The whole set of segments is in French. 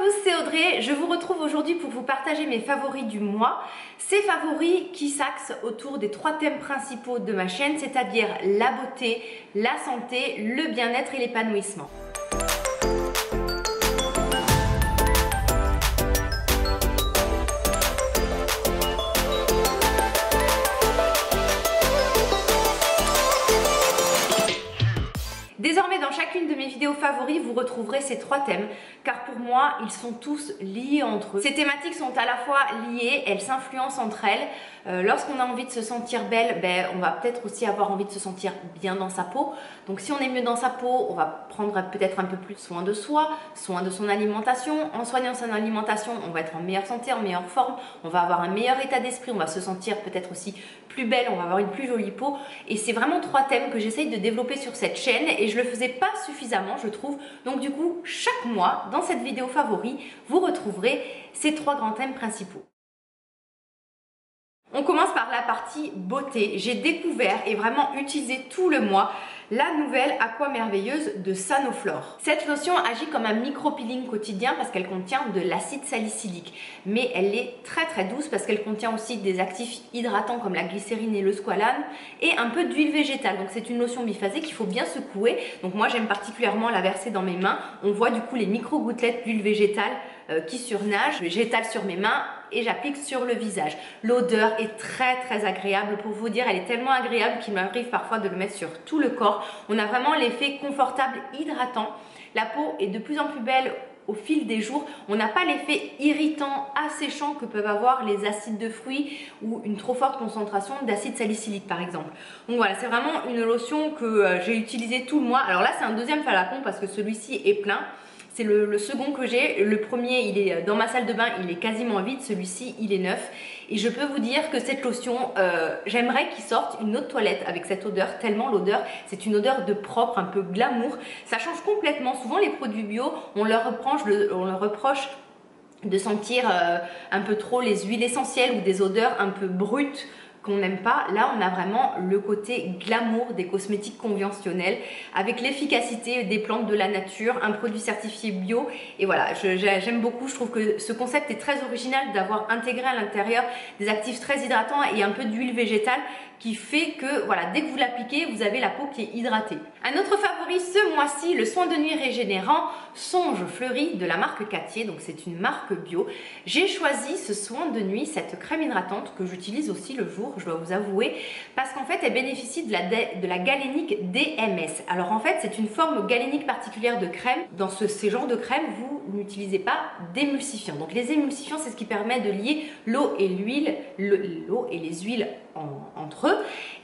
tous, c'est Audrey. Je vous retrouve aujourd'hui pour vous partager mes favoris du mois. Ces favoris qui s'axent autour des 3 thèmes principaux de ma chaîne, c'est-à-dire la beauté, la santé, le bien-être et l'épanouissement. Désormais, dans chacune de mes vidéos favoris, vous retrouverez ces 3 thèmes, car pour moi, ils sont tous liés entre eux. Ces thématiques sont à la fois liées, elles s'influencent entre elles. Lorsqu'on a envie de se sentir belle, on va peut-être aussi avoir envie de se sentir bien dans sa peau. Donc si on est mieux dans sa peau, on va prendre peut-être un peu plus soin de soi, soin de son alimentation. En soignant son alimentation, on va être en meilleure santé, en meilleure forme, on va avoir un meilleur état d'esprit, on va se sentir peut-être aussi plus belle, on va avoir une plus jolie peau. Et c'est vraiment 3 thèmes que j'essaye de développer sur cette chaîne et je le faisais pas suffisamment, je trouve. Donc du coup, chaque mois, dans cette vidéo favori, vous retrouverez ces 3 grands thèmes principaux. On commence par la partie beauté. J'ai découvert et vraiment utilisé tout le mois la nouvelle Aqua Merveilleuse de Sanoflore. Cette lotion agit comme un micro-peeling quotidien parce qu'elle contient de l'acide salicylique. Mais elle est très douce parce qu'elle contient aussi des actifs hydratants comme la glycérine et le squalane et un peu d'huile végétale. Donc c'est une lotion biphasée qu'il faut bien secouer. Donc moi j'aime particulièrement la verser dans mes mains. On voit du coup les micro-gouttelettes d'huile végétale qui surnagent. J'étale sur mes mains et j'applique sur le visage. L'odeur est très agréable. Pour vous dire, elle est tellement agréable qu'il m'arrive parfois de le mettre sur tout le corps. On a vraiment l'effet confortable, hydratant. La peau est de plus en plus belle au fil des jours. On n'a pas l'effet irritant, asséchant que peuvent avoir les acides de fruits ou une trop forte concentration d'acide salicylique par exemple. Donc voilà, c'est vraiment une lotion que j'ai utilisée tout le mois. Alors là, c'est un deuxième flacon parce que celui-ci est plein. C'est le second que j'ai. Le premier, il est dans ma salle de bain, il est quasiment vide. Celui-ci, il est neuf. Et je peux vous dire que cette lotion, j'aimerais qu'il sorte une autre toilette avec cette odeur, tellement l'odeur, c'est une odeur de propre, un peu glamour. Ça change complètement. Souvent, les produits bio, on leur reproche de sentir un peu trop les huiles essentielles ou des odeurs un peu brutes qu'on n'aime pas. Là on a vraiment le côté glamour des cosmétiques conventionnels avec l'efficacité des plantes de la nature, un produit certifié bio et voilà, j'aime beaucoup. Je trouve que ce concept est très original d'avoir intégré à l'intérieur des actifs très hydratants et un peu d'huile végétale qui fait que voilà, dès que vous l'appliquez, vous avez la peau qui est hydratée. Un autre favori ce mois-ci, le soin de nuit régénérant Songe Fleuri de la marque Cattier, donc c'est une marque bio. J'ai choisi ce soin de nuit, cette crème hydratante que j'utilise aussi le jour, je dois vous avouer, parce qu'en fait elle bénéficie de la galénique DMS. Alors en fait c'est une forme galénique particulière de crème. Dans ces genres de crème, vous n'utilisez pas d'émulsifiants. Donc les émulsifiants, c'est ce qui permet de lier l'eau et l'huile, l'eau et les huiles entre eux.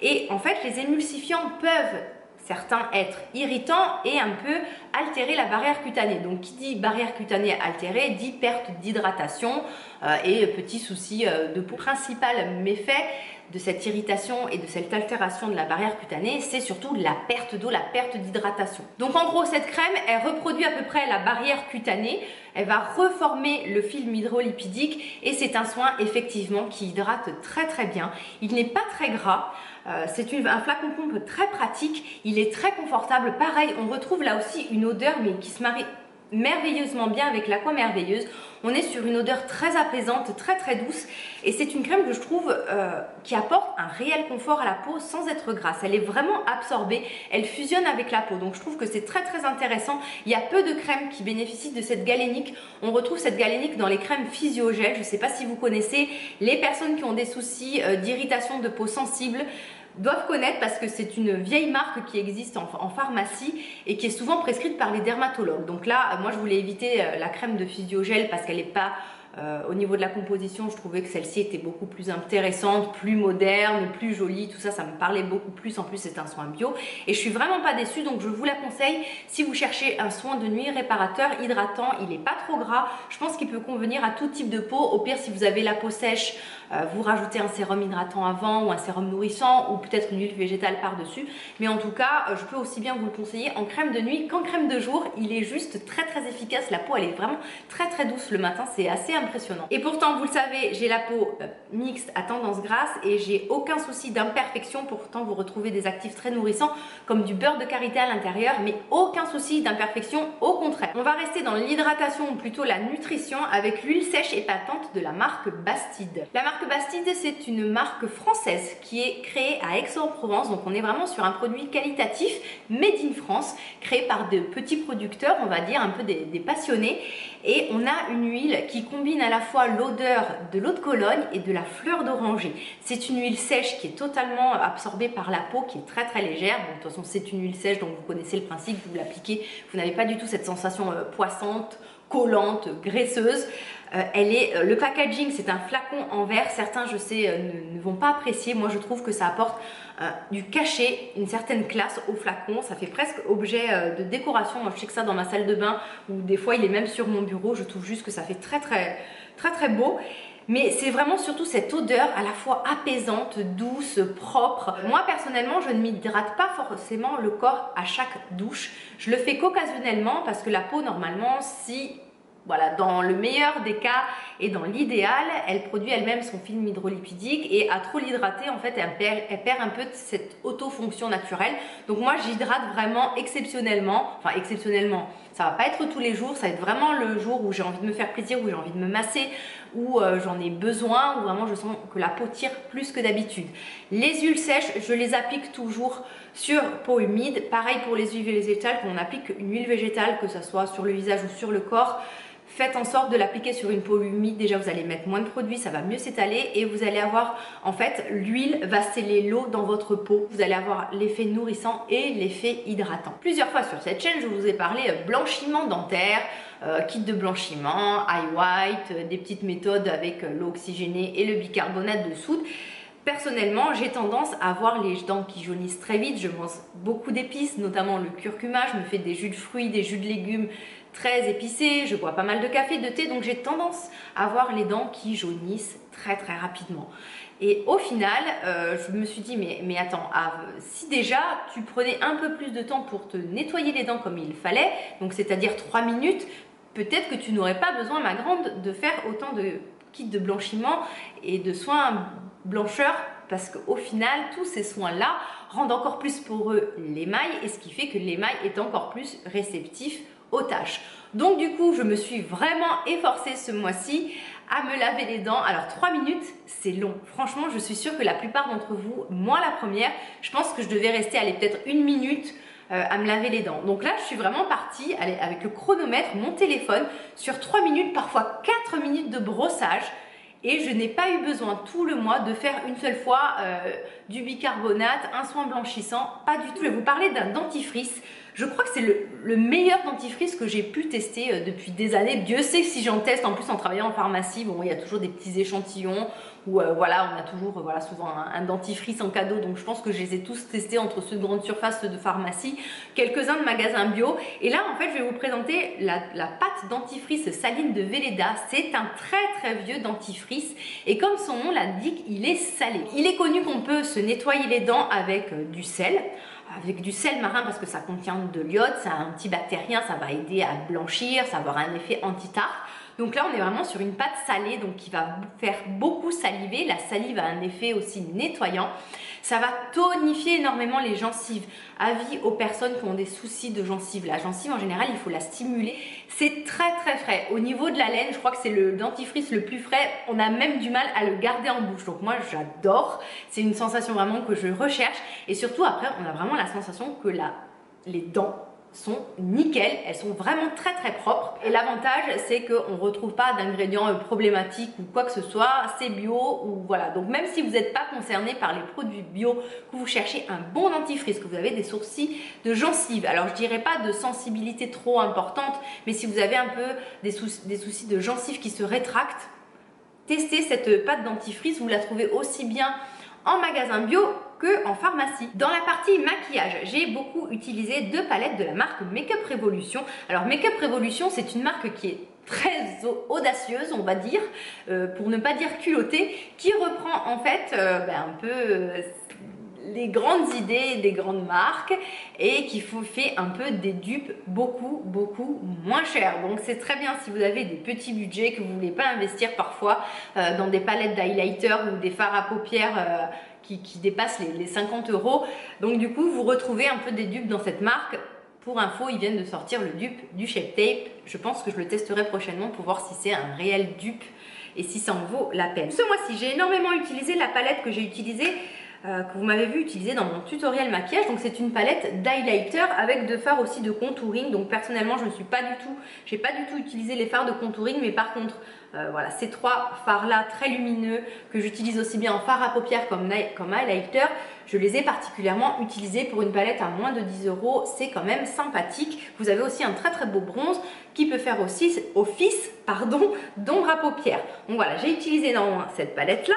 Et en fait les émulsifiants peuvent certains être irritants et un peu altérer la barrière cutanée. Donc qui dit barrière cutanée altérée dit perte d'hydratation et petits soucis de peau. Principal méfait de cette irritation et de cette altération de la barrière cutanée, c'est surtout la perte d'eau, la perte d'hydratation. Donc en gros, cette crème, elle reproduit à peu près la barrière cutanée, elle va reformer le film hydrolipidique et c'est un soin effectivement qui hydrate très bien. Il n'est pas très gras, c'est un flacon pompe très pratique, il est très confortable. Pareil, on retrouve là aussi une odeur mais qui se marie merveilleusement bien avec l'Aqua Merveilleuse. On est sur une odeur très apaisante, très douce et c'est une crème que je trouve qui apporte un réel confort à la peau sans être grasse. Elle est vraiment absorbée, elle fusionne avec la peau, donc je trouve que c'est très intéressant. Il y a peu de crèmes qui bénéficient de cette galénique. On retrouve cette galénique dans les crèmes physiogel. Je ne sais pas si vous connaissez, les personnes qui ont des soucis d'irritation de peau sensible doivent connaître parce que c'est une vieille marque qui existe en pharmacie et qui est souvent prescrite par les dermatologues. Donc là, moi je voulais éviter la crème de physiogel parce qu'elle n'est pas au niveau de la composition, je trouvais que celle-ci était beaucoup plus intéressante, plus moderne, plus jolie, tout ça, ça me parlait beaucoup plus. En plus, c'est un soin bio et je suis vraiment pas déçue, donc je vous la conseille si vous cherchez un soin de nuit réparateur, hydratant. Il n'est pas trop gras, je pense qu'il peut convenir à tout type de peau. Au pire, si vous avez la peau sèche, vous rajoutez un sérum hydratant avant ou un sérum nourrissant ou peut-être une huile végétale par-dessus. Mais en tout cas, je peux aussi bien vous le conseiller en crème de nuit qu'en crème de jour. Il est juste très efficace. La peau, elle est vraiment très douce le matin, c'est assez impressionnant. Et pourtant, vous le savez, j'ai la peau mixte à tendance grasse et j'ai aucun souci d'imperfection. Pourtant, vous retrouvez des actifs très nourrissants comme du beurre de karité à l'intérieur, mais aucun souci d'imperfection, au contraire. On va rester dans l'hydratation ou plutôt la nutrition avec l'huile sèche épatante de la marque Bastide. La marque Bastide, c'est une marque française qui est créée à Aix-en-Provence, donc on est vraiment sur un produit qualitatif made in France, créé par de petits producteurs, on va dire un peu des passionnés. Et on a une huile qui combine à la fois l'odeur de l'eau de Cologne et de la fleur d'oranger. C'est une huile sèche qui est totalement absorbée par la peau, qui est très très légère. Bon, de toute façon, c'est une huile sèche, donc vous connaissez le principe, vous l'appliquez, vous n'avez pas du tout cette sensation poissante, collante, graisseuse. Le packaging, c'est un flacon en verre. Certains, je sais, ne vont pas apprécier. Moi, je trouve que ça apporte du cachet, une certaine classe au flacon. Ça fait presque objet de décoration. Moi, je sais que ça dans ma salle de bain, ou des fois, il est même sur mon bureau. Je trouve juste que ça fait très beau. Mais c'est vraiment surtout cette odeur à la fois apaisante, douce, propre. Moi personnellement, je ne m'hydrate pas forcément le corps à chaque douche. Je le fais qu'occasionnellement parce que la peau normalement, voilà, dans le meilleur des cas et dans l'idéal, elle produit elle-même son film hydrolipidique et à trop l'hydrater, en fait, elle perd un peu de cette autofonction naturelle. Donc moi, j'hydrate vraiment exceptionnellement, enfin exceptionnellement, ça va pas être tous les jours, ça va être vraiment le jour où j'ai envie de me faire plaisir, où j'ai envie de me masser, où j'en ai besoin, où vraiment je sens que la peau tire plus que d'habitude. Les huiles sèches, je les applique toujours sur peau humide. Pareil pour les huiles végétales, quand on applique une huile végétale, que ce soit sur le visage ou sur le corps, faites en sorte de l'appliquer sur une peau humide. Déjà, vous allez mettre moins de produit, ça va mieux s'étaler et vous allez avoir, en fait, l'huile va sceller l'eau dans votre peau. Vous allez avoir l'effet nourrissant et l'effet hydratant. Plusieurs fois sur cette chaîne, je vous ai parlé blanchiment dentaire, kit de blanchiment, eye white, des petites méthodes avec l'eau oxygénée et le bicarbonate de soude. Personnellement, j'ai tendance à avoir les dents qui jaunissent très vite. Je mange beaucoup d'épices, notamment le curcuma. Je me fais des jus de fruits, des jus de légumes très épicés. Je bois pas mal de café, de thé, donc j'ai tendance à avoir les dents qui jaunissent très rapidement. Et au final, je me suis dit, mais attends, si déjà tu prenais un peu plus de temps pour te nettoyer les dents comme il fallait, donc c'est-à-dire 3 minutes, peut-être que tu n'aurais pas besoin, ma grande, de faire autant de kits de blanchiment et de soins blancheur, parce qu'au final, tous ces soins-là rendent encore plus poreux l'émail, et ce qui fait que l'émail est encore plus réceptif aux taches. Donc du coup, je me suis vraiment efforcée ce mois-ci à me laver les dents. Alors 3 minutes, c'est long. Franchement, je suis sûre que la plupart d'entre vous, moi la première, je pense que je devais rester, peut-être 1 minute à me laver les dents. Donc là, je suis vraiment partie avec le chronomètre, mon téléphone, sur 3 minutes, parfois 4 minutes de brossage. Et je n'ai pas eu besoin tout le mois de faire une seule fois du bicarbonate, un soin blanchissant, pas du tout. Je vais vous parler d'un dentifrice. Je crois que c'est le meilleur dentifrice que j'ai pu tester depuis des années. Dieu sait que si j'en teste, en plus en travaillant en pharmacie, bon, il y a toujours des petits échantillons où voilà, on a toujours souvent un dentifrice en cadeau. Donc je pense que je les ai tous testés entre ceux de grande surface, ceux de pharmacie, quelques-uns de magasins bio. Et là, en fait, je vais vous présenter la pâte dentifrice saline de Velleda. C'est un très vieux dentifrice et comme son nom l'indique, il est salé. Il est connu qu'on peut se nettoyer les dents avec du sel marin parce que ça contient de l'iode, c'est antibactérien, ça va aider à blanchir, ça va avoir un effet anti-tartre. Donc là, on est vraiment sur une pâte salée, donc qui va faire beaucoup saliver. La salive a un effet aussi nettoyant. Ça va tonifier énormément les gencives. Avis aux personnes qui ont des soucis de gencives. La gencive, en général, il faut la stimuler. C'est très frais. Au niveau de la laine, je crois que c'est le dentifrice le plus frais. On a même du mal à le garder en bouche. Donc moi, j'adore. C'est une sensation vraiment que je recherche. Et surtout, après, on a vraiment la sensation que les dents sont nickel, elles sont vraiment très propres et l'avantage c'est qu'on ne retrouve pas d'ingrédients problématiques ou quoi que ce soit, c'est bio ou voilà. Donc même si vous n'êtes pas concerné par les produits bio, que vous cherchez un bon dentifrice, que vous avez des soucis de gencives, alors je dirais pas de sensibilité trop importante, mais si vous avez un peu des soucis de gencives qui se rétractent, testez cette pâte dentifrice, vous la trouvez aussi bien en magasin bio que en pharmacie. Dans la partie maquillage, j'ai beaucoup utilisé 2 palettes de la marque Make-up Revolution. Alors Make-up Revolution, c'est une marque qui est très audacieuse, on va dire, pour ne pas dire culottée, qui reprend en fait un peu les grandes idées des grandes marques et qui fait un peu des dupes beaucoup moins chères. Donc c'est très bien si vous avez des petits budgets, que vous ne voulez pas investir parfois dans des palettes d'highlighter ou des fards à paupières qui dépassent les 50 €. Donc du coup vous retrouvez un peu des dupes dans cette marque. Pour info, ils viennent de sortir le dupe du Shape Tape. Je pense que je le testerai prochainement pour voir si c'est un réel dupe et si ça en vaut la peine. Ce mois-ci, j'ai énormément utilisé la palette que j'ai utilisée, que vous m'avez vu utiliser dans mon tutoriel maquillage. Donc c'est une palette d'highlighter avec de fards aussi de contouring. Donc personnellement, je ne suis pas du tout, j'ai pas du tout utilisé les fards de contouring, mais par contre, voilà, ces trois fards là très lumineux que j'utilise aussi bien en fard à paupières comme highlighter, je les ai particulièrement utilisés pour une palette à moins de 10 €. C'est quand même sympathique. Vous avez aussi un très beau bronze qui peut faire aussi office d'ombre à paupières. Donc voilà, j'ai utilisé énormément cette palette là.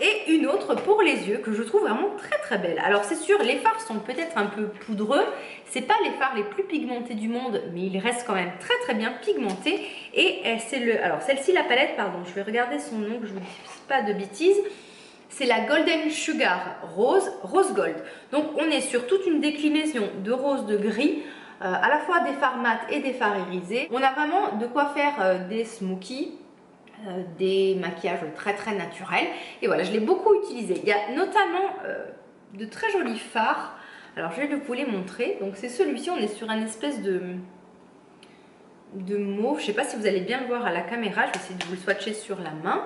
Et une autre pour les yeux que je trouve vraiment très belle. Alors c'est sûr, les fards sont peut-être un peu poudreux. C'est pas les fards les plus pigmentés du monde, mais ils restent quand même très bien pigmentés. Et c'est alors celle-ci, la palette, pardon, je vais regarder son nom, que je vous dise pas de bêtises. C'est la Golden Sugar Rose Gold. Donc on est sur toute une déclinaison de rose, de gris, à la fois des fards mat et des fards irisés. On a vraiment de quoi faire des smokies, des maquillages très naturels. Et voilà, je l'ai beaucoup utilisé. Il y a notamment de très jolis fards. Alors je vais vous les montrer. Donc c'est celui-ci, on est sur un espèce de mauve. Je ne sais pas si vous allez bien le voir à la caméra. Je vais essayer de vous le swatcher sur la main.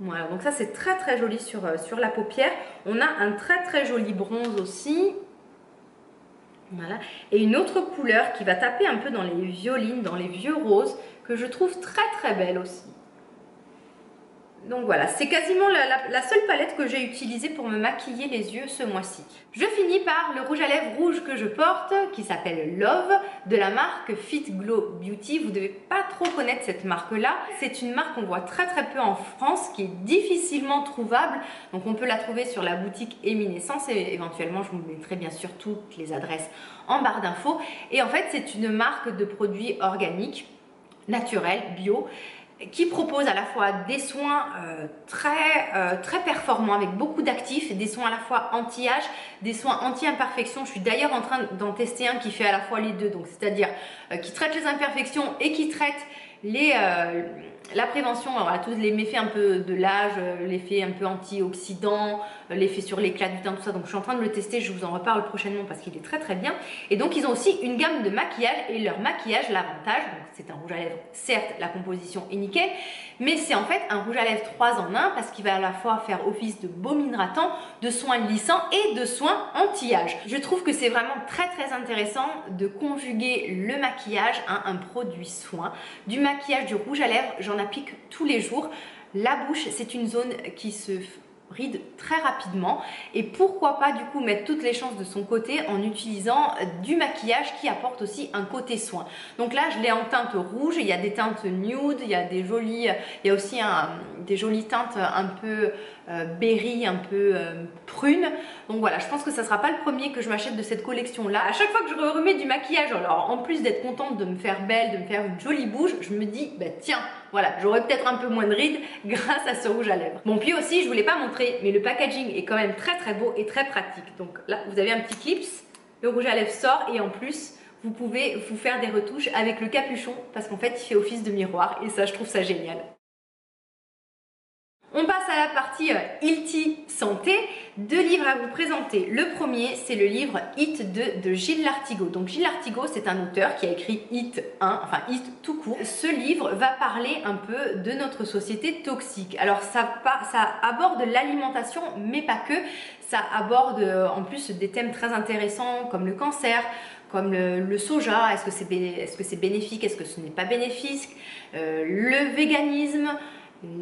Voilà, donc ça c'est très joli sur la paupière. On a un très joli bronze aussi. Voilà. Et une autre couleur qui va taper un peu dans les violines, dans les vieux roses, que je trouve très belle aussi. Donc voilà, c'est quasiment la seule palette que j'ai utilisée pour me maquiller les yeux ce mois-ci. Je finis par le rouge à lèvres rouge que je porte, qui s'appelle Love, de la marque Fit Glow Beauty. Vous ne devez pas trop connaître cette marque-là. C'est une marque qu'on voit très peu en France, qui est difficilement trouvable. Donc on peut la trouver sur la boutique Eminescence et éventuellement je vous mettrai bien sûr toutes les adresses en barre d'infos. Et en fait, c'est une marque de produits organiques, naturels, bio, qui propose à la fois des soins très performants avec beaucoup d'actifs, des soins à la fois anti-âge, des soins anti-imperfection. Je suis d'ailleurs en train d'en tester un qui fait à la fois les deux, donc c'est-à-dire qui traite les imperfections et qui traite la prévention, voilà, tous les méfaits un peu de l'âge, l'effet un peu antioxydant, l'effet sur l'éclat du teint, tout ça. Donc je suis en train de le tester, je vous en reparle prochainement parce qu'il est très bien. Et donc ils ont aussi une gamme de maquillage, et leur maquillage, l'avantage, c'est un rouge à lèvres, certes la composition est nickel, mais c'est en fait un rouge à lèvres 3 en 1 parce qu'il va à la fois faire office de baume hydratant, de soin lissant et de soin anti-âge. Je trouve que c'est vraiment très intéressant de conjuguer le maquillage à un produit soin. Du maquillage, du rouge à lèvres, j'en applique tous les jours. La bouche, c'est une zone qui se ride très rapidement, et pourquoi pas du coup mettre toutes les chances de son côté en utilisant du maquillage qui apporte aussi un côté soin. Donc là je l'ai en teinte rouge, il y a des teintes nude, il y a il y a aussi des jolies teintes un peu berry, un peu prune. Donc voilà, je pense que ça ne sera pas le premier que je m'achète de cette collection là. À chaque fois que je remets du maquillage, alors en plus d'être contente de me faire belle, de me faire une jolie bouche, je me dis bah tiens, voilà, j'aurais peut-être un peu moins de rides grâce à ce rouge à lèvres. Bon, puis aussi, je ne vous l'ai pas montré, mais le packaging est quand même très beau et très pratique. Donc là, vous avez un petit clips, le rouge à lèvres sort et en plus, vous pouvez vous faire des retouches avec le capuchon parce qu'en fait, il fait office de miroir et ça, je trouve ça génial. On passe à la partie Hilti Santé. 2 livres à vous présenter. Le premier, c'est le livre Hit 2 de Gilles Lartigot. Donc Gilles Lartigot, c'est un auteur qui a écrit Hit 1, enfin Hit tout court. Ce livre va parler un peu de notre société toxique. Alors ça aborde l'alimentation, mais pas que. Ça aborde en plus des thèmes très intéressants comme le cancer, comme le soja, est-ce que c'est bénéfique, est-ce que ce n'est pas bénéfique, le véganisme,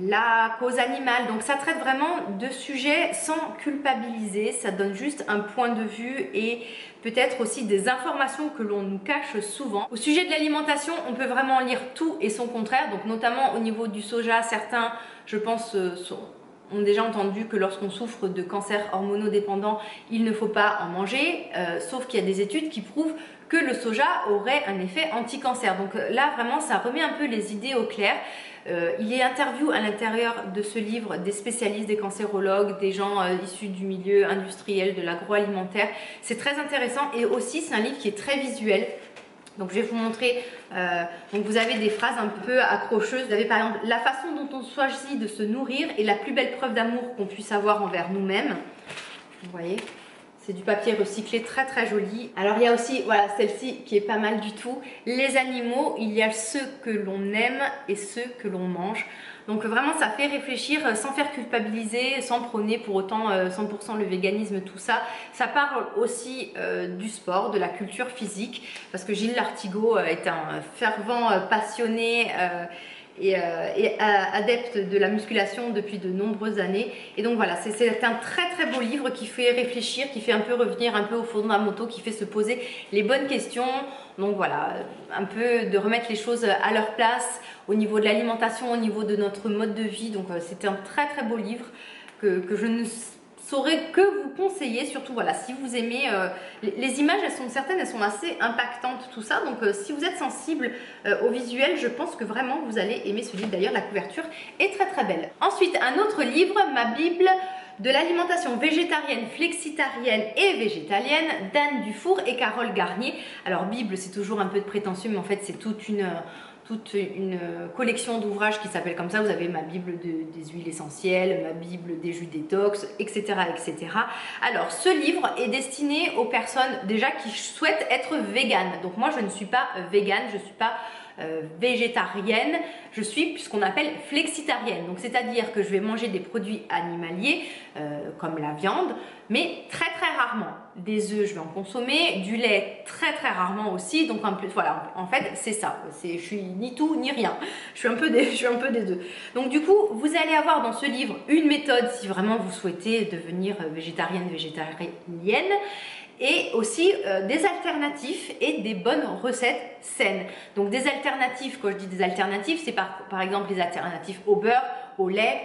la cause animale. Donc ça traite vraiment de sujets sans culpabiliser, ça donne juste un point de vue et peut-être aussi des informations que l'on nous cache souvent. Au sujet de l'alimentation, on peut vraiment lire tout et son contraire, donc notamment au niveau du soja, certains, je pense, ont déjà entendu que lorsqu'on souffre de cancer hormonodépendant, il ne faut pas en manger, sauf qu'il y a des études qui prouvent que le soja aurait un effet anti-cancer. Donc là vraiment ça remet un peu les idées au clair. Il y a interview à l'intérieur de ce livre des spécialistes, des cancérologues, des gens issus du milieu industriel, de l'agroalimentaire. C'est très intéressant et aussi c'est un livre qui est très visuel. Donc je vais vous montrer, donc vous avez des phrases un peu accrocheuses. Vous avez par exemple la façon dont on choisit de se nourrir est la plus belle preuve d'amour qu'on puisse avoir envers nous-mêmes. Vous voyez, c'est du papier recyclé très très joli. Alors il y a aussi, voilà, celle-ci qui est pas mal du tout. Les animaux, il y a ceux que l'on aime et ceux que l'on mange. Donc vraiment ça fait réfléchir sans faire culpabiliser, sans prôner pour autant 100% le véganisme, tout ça. Ça parle aussi du sport, de la culture physique, parce que Gilles Lartigot est un fervent passionné et adepte de la musculation depuis de nombreuses années. Et donc voilà, c'est un très très beau livre qui fait réfléchir, qui fait un peu revenir un peu aux fondamentaux, qui fait se poser les bonnes questions. Donc voilà, un peu de remettre les choses à leur place au niveau de l'alimentation, au niveau de notre mode de vie. Donc c'était un très très beau livre que je ne saurais que vous conseiller, surtout voilà, si vous aimez les images, certaines elles sont assez impactantes, tout ça. Donc si vous êtes sensible au visuel, je pense que vraiment vous allez aimer ce livre. D'ailleurs la couverture est très très belle. Ensuite un autre livre, ma Bible de l'alimentation végétarienne, flexitarienne et végétalienne d'Anne Dufour et Carole Garnier. Alors Bible c'est toujours un peu de prétentieux, mais en fait c'est toute une collection d'ouvrages qui s'appelle comme ça. Vous avez ma Bible des huiles essentielles, ma Bible des jus détox, etc., etc. Alors ce livre est destiné aux personnes déjà qui souhaitent être véganes. Donc moi je ne suis pas végane, je ne suis pas végétarienne, je suis ce qu'on appelle flexitarienne. Donc c'est-à-dire que je vais manger des produits animaliers comme la viande, mais très très rarement. Des œufs je vais en consommer, du lait très très rarement aussi. Donc en plus voilà, en fait c'est ça, je suis ni tout ni rien, je suis un peu des deux. Donc du coup vous allez avoir dans ce livre une méthode si vraiment vous souhaitez devenir végétarienne, végétarienne, et aussi des alternatives et des bonnes recettes saines. Donc des alternatives, quand je dis des alternatives, c'est par exemple les alternatives au beurre, au lait,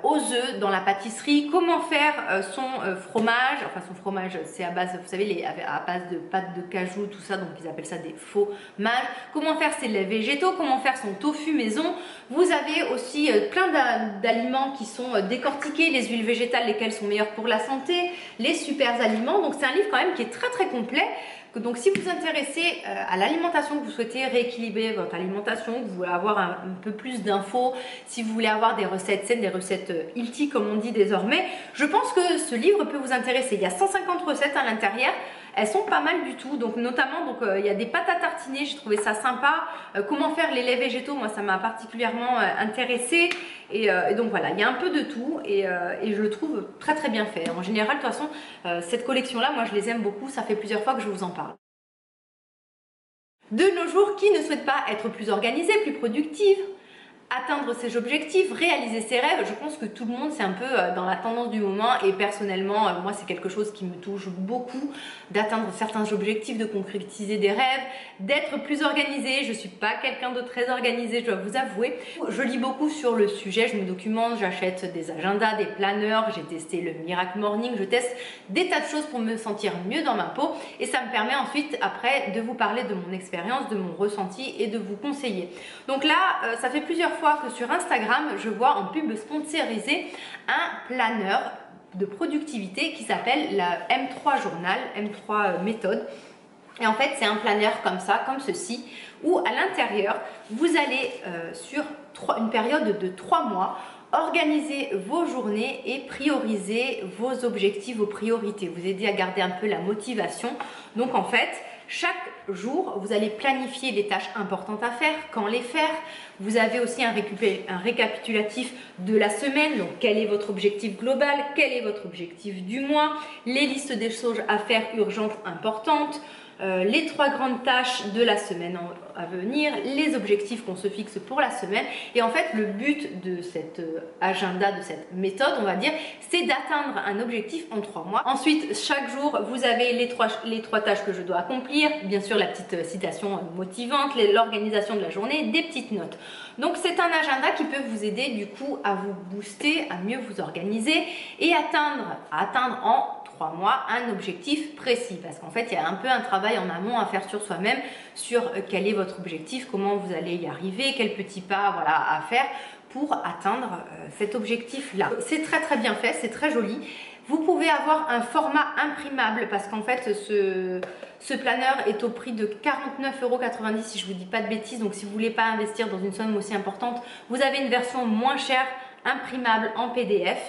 aux œufs dans la pâtisserie, comment faire son fromage, enfin son fromage c'est à base, vous savez, à base de pâte de cajou, tout ça, donc ils appellent ça des faux mages, comment faire ses laits végétaux, comment faire son tofu maison. Vous avez aussi plein d'aliments qui sont décortiqués, les huiles végétales, lesquelles sont meilleures pour la santé, les super aliments. Donc c'est un livre quand même qui est très très complet. Donc si vous vous intéressez à l'alimentation, que vous souhaitez rééquilibrer votre alimentation, que vous voulez avoir un peu plus d'infos, si vous voulez avoir des recettes saines, des recettes healthy comme on dit désormais, je pense que ce livre peut vous intéresser. Il y a 150 recettes à l'intérieur, elles sont pas mal du tout, donc notamment il y a des pâtes à tartiner, j'ai trouvé ça sympa. Comment faire les laits végétaux, moi ça m'a particulièrement intéressée. Et donc voilà, il y a un peu de tout et je le trouve très très bien fait. En général, de toute façon, cette collection-là, moi je les aime beaucoup, ça fait plusieurs fois que je vous en parle. De nos jours, qui ne souhaite pas être plus organisé, plus productive, atteindre ses objectifs, réaliser ses rêves? Je pense que tout le monde c'est un peu dans la tendance du moment et personnellement moi c'est quelque chose qui me touche beaucoup, d'atteindre certains objectifs, de concrétiser des rêves, d'être plus organisée. Je suis pas quelqu'un de très organisé, je dois vous avouer. Je lis beaucoup sur le sujet, je me documente, j'achète des agendas, des planeurs, j'ai testé le Miracle Morning, je teste des tas de choses pour me sentir mieux dans ma peau et ça me permet ensuite après de vous parler de mon expérience, de mon ressenti et de vous conseiller. Donc là ça fait plusieurs fois que sur Instagram je vois en pub sponsorisée un planeur de productivité qui s'appelle la M3 Journal, M3 méthode. Et en fait c'est un planeur comme ça, comme ceci, où à l'intérieur vous allez sur une période de 3 mois organiser vos journées et prioriser vos objectifs, vos priorités, vous aider à garder un peu la motivation. Donc en fait chaque jour, vous allez planifier les tâches importantes à faire, quand les faire. Vous avez aussi un récapitulatif de la semaine, donc quel est votre objectif global, quel est votre objectif du mois, les listes des choses à faire urgentes, importantes, les 3 grandes tâches de la semaine à venir, les objectifs qu'on se fixe pour la semaine. Et en fait, le but de cet agenda, de cette méthode, on va dire, c'est d'atteindre un objectif en 3 mois. Ensuite, chaque jour, vous avez les trois tâches que je dois accomplir, bien sûr la petite citation motivante, l'organisation de la journée, des petites notes. Donc c'est un agenda qui peut vous aider du coup à vous booster, à mieux vous organiser et atteindre en 3 mois un objectif précis, parce qu'en fait il y a un peu un travail en amont à faire sur soi-même, sur quel est votre objectif, comment vous allez y arriver, quels petits pas voilà, à faire pour atteindre cet objectif là. C'est très bien fait, c'est très joli. Vous pouvez avoir un format imprimable parce qu'en fait ce planeur est au prix de 49,90 € si je ne vous dis pas de bêtises. Donc si vous ne voulez pas investir dans une somme aussi importante, vous avez une version moins chère imprimable en PDF.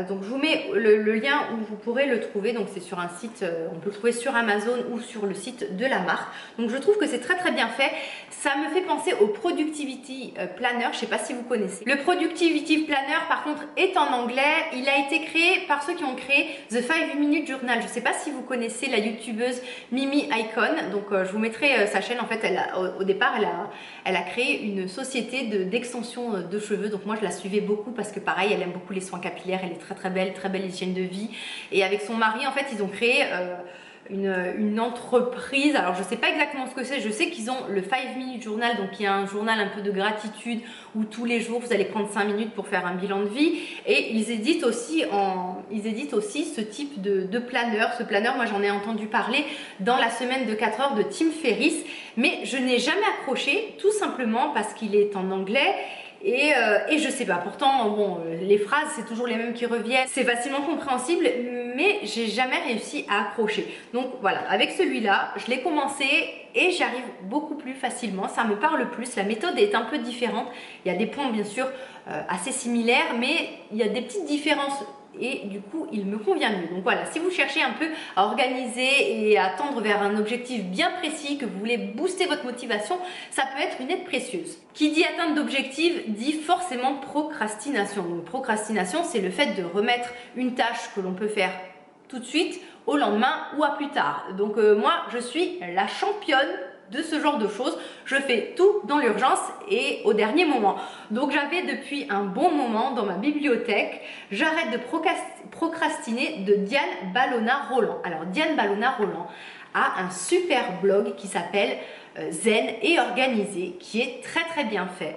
Donc je vous mets le lien où vous pourrez le trouver. Donc c'est sur un site, on peut le trouver sur Amazon ou sur le site de la marque. Donc je trouve que c'est très bien fait. Ça me fait penser au Productivity Planner, je ne sais pas si vous connaissez. Le Productivity Planner par contre est en anglais. Il a été créé par ceux qui ont créé The 5 Minute Journal. Je ne sais pas si vous connaissez la youtubeuse Mimi Icon. Donc je vous mettrai sa chaîne. En fait au départ elle a créé une société d'extension de cheveux. Donc moi je la suivais beaucoup parce que pareil elle aime beaucoup les soins capillaires. Elle est très belle hygiène de vie. Et avec son mari en fait ils ont créé une entreprise. Alors je sais pas exactement ce que c'est, je sais qu'ils ont le 5 Minute Journal, donc il y a un journal un peu de gratitude où tous les jours vous allez prendre 5 minutes pour faire un bilan de vie, et ils éditent aussi ce type de planeur. Ce planeur, moi j'en ai entendu parler dans la semaine de 4 heures de Tim Ferriss, mais je n'ai jamais accroché, tout simplement parce qu'il est en anglais. Et je sais pas, pourtant bon, les phrases c'est toujours les mêmes qui reviennent, c'est facilement compréhensible, mais j'ai jamais réussi à accrocher. Donc voilà, avec celui-là, je l'ai commencé et j'y arrive beaucoup plus facilement, ça me parle plus, la méthode est un peu différente, il y a des points bien sûr assez similaires, mais il y a des petites différences et du coup il me convient mieux. Donc voilà, si vous cherchez un peu à organiser et à tendre vers un objectif bien précis, que vous voulez booster votre motivation, ça peut être une aide précieuse. Qui dit atteinte d'objectifs dit forcément procrastination. Donc procrastination, c'est le fait de remettre une tâche que l'on peut faire tout de suite au lendemain ou à plus tard. Donc moi je suis la championne de ce genre de choses. Je fais tout dans l'urgence et au dernier moment. Donc j'avais depuis un bon moment dans ma bibliothèque J'arrête de procrastiner de Diane Ballona-Roland. Alors Diane Ballona-Roland a un super blog qui s'appelle Zen et Organisé, qui est très bien fait.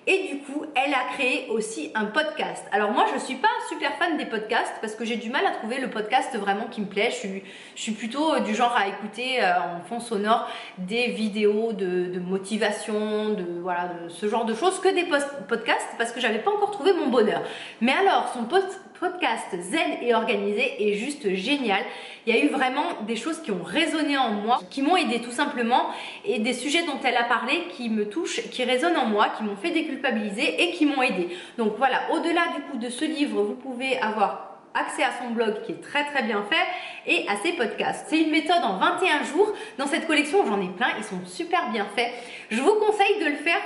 Et du coup, elle a créé aussi un podcast. Alors moi, je ne suis pas super fan des podcasts parce que j'ai du mal à trouver le podcast vraiment qui me plaît. Je suis plutôt du genre à écouter en fond sonore des vidéos de motivation, voilà, de ce genre de choses, que des podcasts parce que j'avais pas encore trouvé mon bonheur. Mais alors, son podcast Zen et Organisé est juste génial. Il y a eu vraiment des choses qui ont résonné en moi, qui m'ont aidé tout simplement, et des sujets dont elle a parlé qui me touchent, qui résonnent en moi, qui m'ont fait déculpabiliser et qui m'ont aidé. Donc voilà, au-delà du coup de ce livre, vous pouvez avoir accès à son blog qui est très bien fait et à ses podcasts. C'est une méthode en 21 jours. Dans cette collection, j'en ai plein, ils sont super bien faits. Je vous conseille de le faire.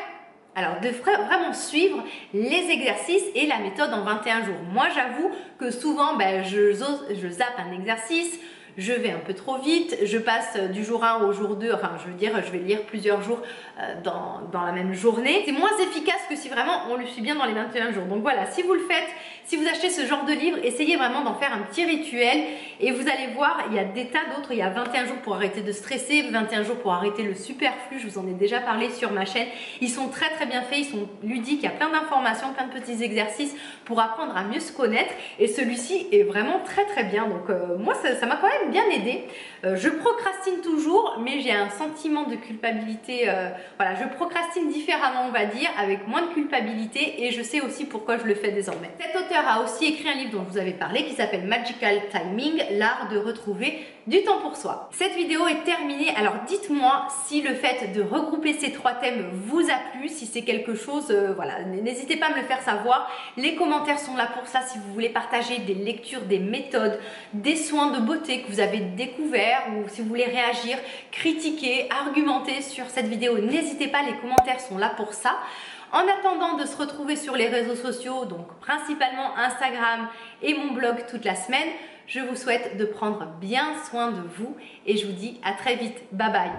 Alors, de vraiment suivre les exercices et la méthode en 21 jours. Moi, j'avoue que souvent, je zappe un exercice, je vais un peu trop vite, je passe du jour 1 au jour 2, enfin, je veux dire, je vais lire plusieurs jours dans la même journée. C'est moins efficace que si vraiment on le suit bien dans les 21 jours. Donc voilà, si vous le faites, si vous achetez ce genre de livre, essayez vraiment d'en faire un petit rituel et vous allez voir, il y a des tas d'autres. Il y a 21 jours pour arrêter de stresser, 21 jours pour arrêter le superflu, je vous en ai déjà parlé sur ma chaîne. Ils sont très bien faits, ils sont ludiques, il y a plein d'informations, plein de petits exercices pour apprendre à mieux se connaître, et celui-ci est vraiment très bien. Donc moi ça m'a quand même bien aidé. Je procrastine toujours, mais j'ai un sentiment de culpabilité, voilà, je procrastine différemment, on va dire, avec moins de culpabilité, et je sais aussi pourquoi je le fais désormais. Cet auteur a aussi écrit un livre dont je vous avais parlé qui s'appelle Magical Timing, l'art de retrouver du temps pour soi. Cette vidéo est terminée. Alors dites-moi si le fait de regrouper ces 3 thèmes vous a plu, si c'est quelque chose, voilà, n'hésitez pas à me le faire savoir. Les commentaires sont là pour ça, si vous voulez partager des lectures, des méthodes, des soins de beauté que vous avez découverts, ou si vous voulez réagir, critiquer, argumenter sur cette vidéo, n'hésitez pas, les commentaires sont là pour ça. En attendant de se retrouver sur les réseaux sociaux, donc principalement Instagram et mon blog toute la semaine, je vous souhaite de prendre bien soin de vous et je vous dis à très vite. Bye bye.